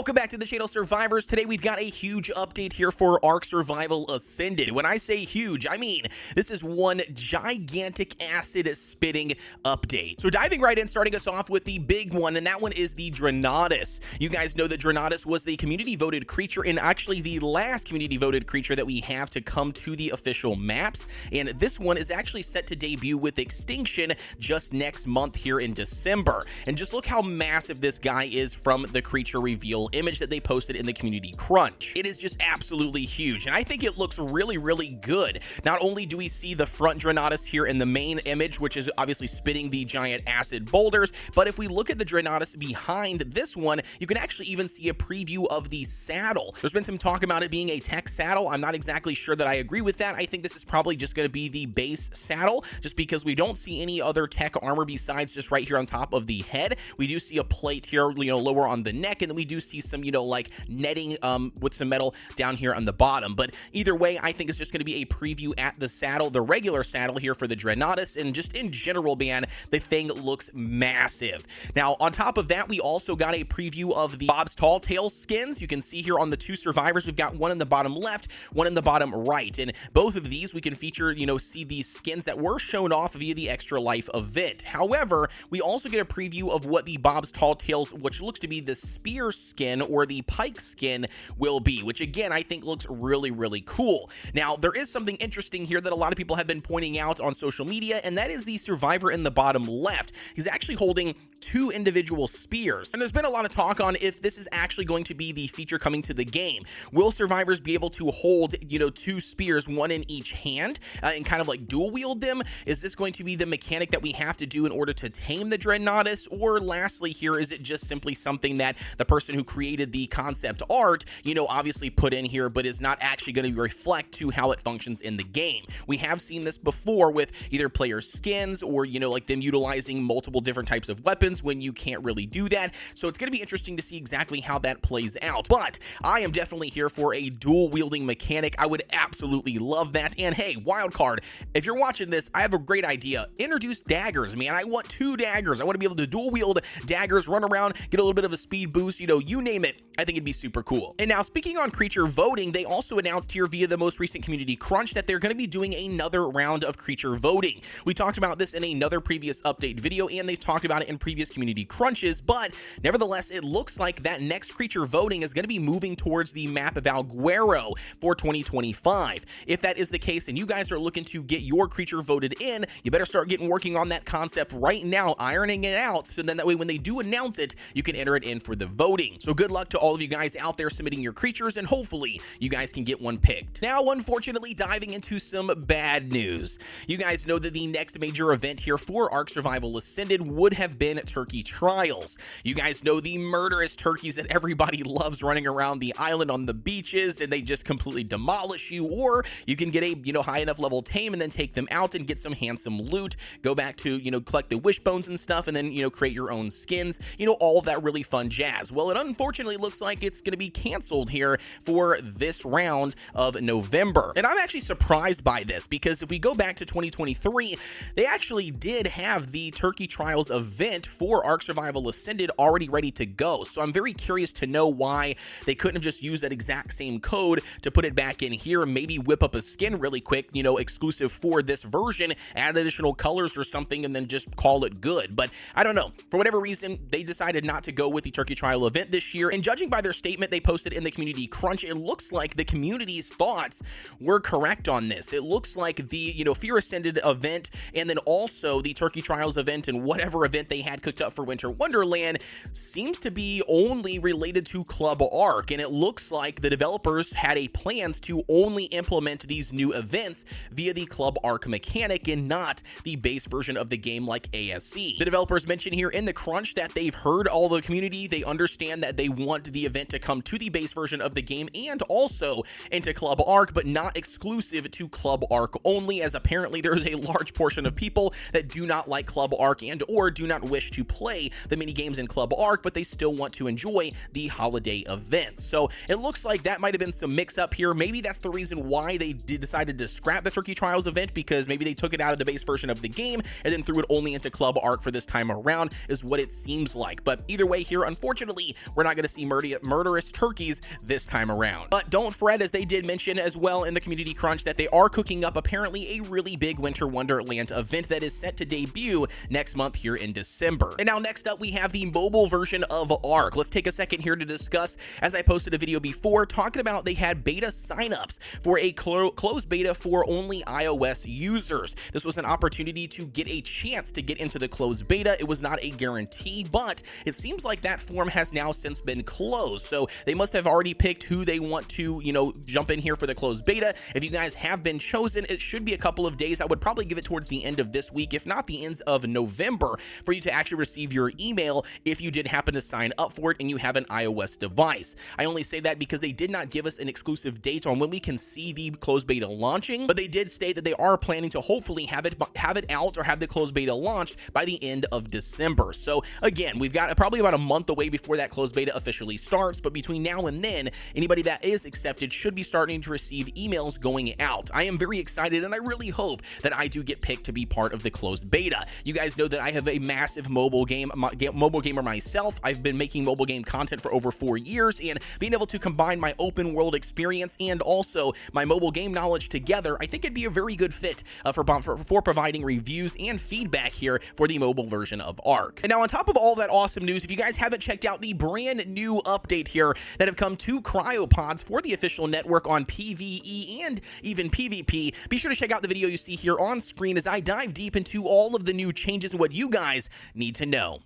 Welcome back to the channel, survivors. Today we've got a huge update here for ARK Survival Ascended. When I say huge, I mean this is one gigantic acid spitting update. So diving right in, starting us off with the big one, and that one is the Dreadnoughtus. You guys know that Dreadnoughtus was the community voted creature, and actually the last community voted creature that we have to come to the official maps, and this one is actually set to debut with Extinction just next month here in December. And just look how massive this guy is from the creature reveal image that they posted in the community crunch. It is just absolutely huge, and I think it looks really good. Not only do we see the front Dreadnoughtus here in the main image, which is obviously spitting the giant acid boulders, but if we look at the Dreadnoughtus behind this one, you can actually even see a preview of the saddle. There's been some talk about it being a tech saddle. I'm not exactly sure that I agree with that. I think this is probably just going to be the base saddle, just because we don't see any other tech armor besides just right here on top of the head. We do see a plate here, lower on the neck, and then we do see some, like netting with some metal down here on the bottom. But either way, I think it's just going to be a preview at the saddle, the regular saddle here for the Dreadnoughtus, and just in general, man, the thing looks massive. Now, on top of that, we also got a preview of the Bob's Tall Tales skins. You can see here on the two survivors, we've got one in the bottom left, one in the bottom right, and both of these we can feature, see these skins that were shown off via the Extra Life event. However, we also get a preview of what the Bob's Tall Tales, which looks to be the spear skin or the pike skin, will be, which again I think looks really cool. Now, there is something interesting here that a lot of people have been pointing out on social media, and that is the survivor in the bottom left. He's actually holding two individual spears, and there's been a lot of talk on if this is actually going to be the feature coming to the game. Will survivors be able to hold, two spears, one in each hand, and kind of like dual wield them? Is this going to be the mechanic that we have to do in order to tame the Dreadnoughtus? Or lastly here, is it just simply something that the person who created the concept art, obviously put in here, but is not actually going to reflect to how it functions in the game? We have seen this before with either player skins or, like them utilizing multiple different types of weapons when you can't really do that. So it's going to be interesting to see exactly how that plays out. But I am definitely here for a dual wielding mechanic. I would absolutely love that. And hey, wildcard, if you're watching this, I have a great idea. Introduce daggers, man. I want two daggers. I want to be able to dual wield daggers, run around, get a little bit of a speed boost, you name it. I think it'd be super cool. And now, speaking on creature voting, they also announced here via the most recent community crunch that they're going to be doing another round of creature voting. We talked about this in another previous update video, and they've talked about it in previous community crunches, but nevertheless, it looks like that next creature voting is going to be moving towards the map of Alguero for 2025. If that is the case and you guys are looking to get your creature voted in, you better start working on that concept right now, ironing it out, so then that way when they do announce it, you can enter it in for the voting. So good luck to all of you guys out there submitting your creatures, and hopefully you guys can get one picked. Now, unfortunately, diving into some bad news. You guys know that the next major event here for ARK Survival Ascended would have been Turkey Trials. You guys know the murderous turkeys that everybody loves running around the island on the beaches, and they just completely demolish you. Or you can get a high enough level tame and then take them out and get some handsome loot, go back to collect the wishbones and stuff, and then create your own skins, all of that really fun jazz. Well, it unfortunately looks like it's going to be canceled here for this round of November, and I'm actually surprised by this, because if we go back to 2023, they actually did have the Turkey Trials event for ARK Survival Ascended already ready to go. So I'm very curious to know why they couldn't have just used that exact same code to put it back in here and maybe whip up a skin really quick, exclusive for this version, add additional colors or something, and then just call it good. But I don't know. For whatever reason, they decided not to go with the Turkey Trial event this year, and judging by their statement they posted in the community crunch, it looks like the community's thoughts were correct on this. It looks like the, Fear Ascended event, and then also the Turkey Trials event and whatever event they had cooked up for Winter Wonderland seems to be only related to Club Ark, and it looks like the developers had a plans to only implement these new events via the Club Ark mechanic and not the base version of the game like ASC. The developers mentioned here in the crunch that they've heard all the community. They understand that they want the event to come to the base version of the game and also into Club Ark, but not exclusive to Club Ark only, as apparently there's a large portion of people that do not like Club Ark and or do not wish to play the mini games in Club Ark, but they still want to enjoy the holiday events. So it looks like that might have been some mix up here. Maybe that's the reason why they decided to scrap the Turkey Trials event, because maybe they took it out of the base version of the game and then threw it only into Club Ark for this time around, is what it seems like. But either way here, unfortunately, we're not going to see murderous turkeys this time around. But don't fret, as they did mention as well in the community crunch that they are cooking up apparently a really big Winter Wonderland event that is set to debut next month here in December. And now next up, we have the mobile version of ARK. Let's take a second here to discuss, as I posted a video before talking about they had beta signups for a closed beta for only iOS users. This was an opportunity to get a chance to get into the closed beta. It was not a guarantee, but it seems like that form has now since been closed. So they must have already picked who they want to, jump in here for the closed beta. If you guys have been chosen, it should be a couple of days. I would probably give it towards the end of this week, if not the ends of November, for you to actually receive your email if you did happen to sign up for it and you have an iOS device. I only say that because they did not give us an exclusive date on when we can see the closed beta launching, but they did state that they are planning to hopefully have it out or have the closed beta launched by the end of December. So again, we've got probably about a month away before that closed beta officially starts, but between now and then, anybody that is accepted should be starting to receive emails going out. I am very excited, and I really hope that I do get picked to be part of the closed beta. You guys know that I have a massive mobile gamer myself. I've been making mobile game content for over 4 years, and being able to combine my open world experience and also my mobile game knowledge together, I think it'd be a very good fit for providing reviews and feedback here for the mobile version of ARK. And now, on top of all that awesome news, if you guys haven't checked out the brand new update here that have come to cryopods for the official network on PvE and even PvP, be sure to check out the video you see here on screen as I dive deep into all of the new changes and what you guys need to know.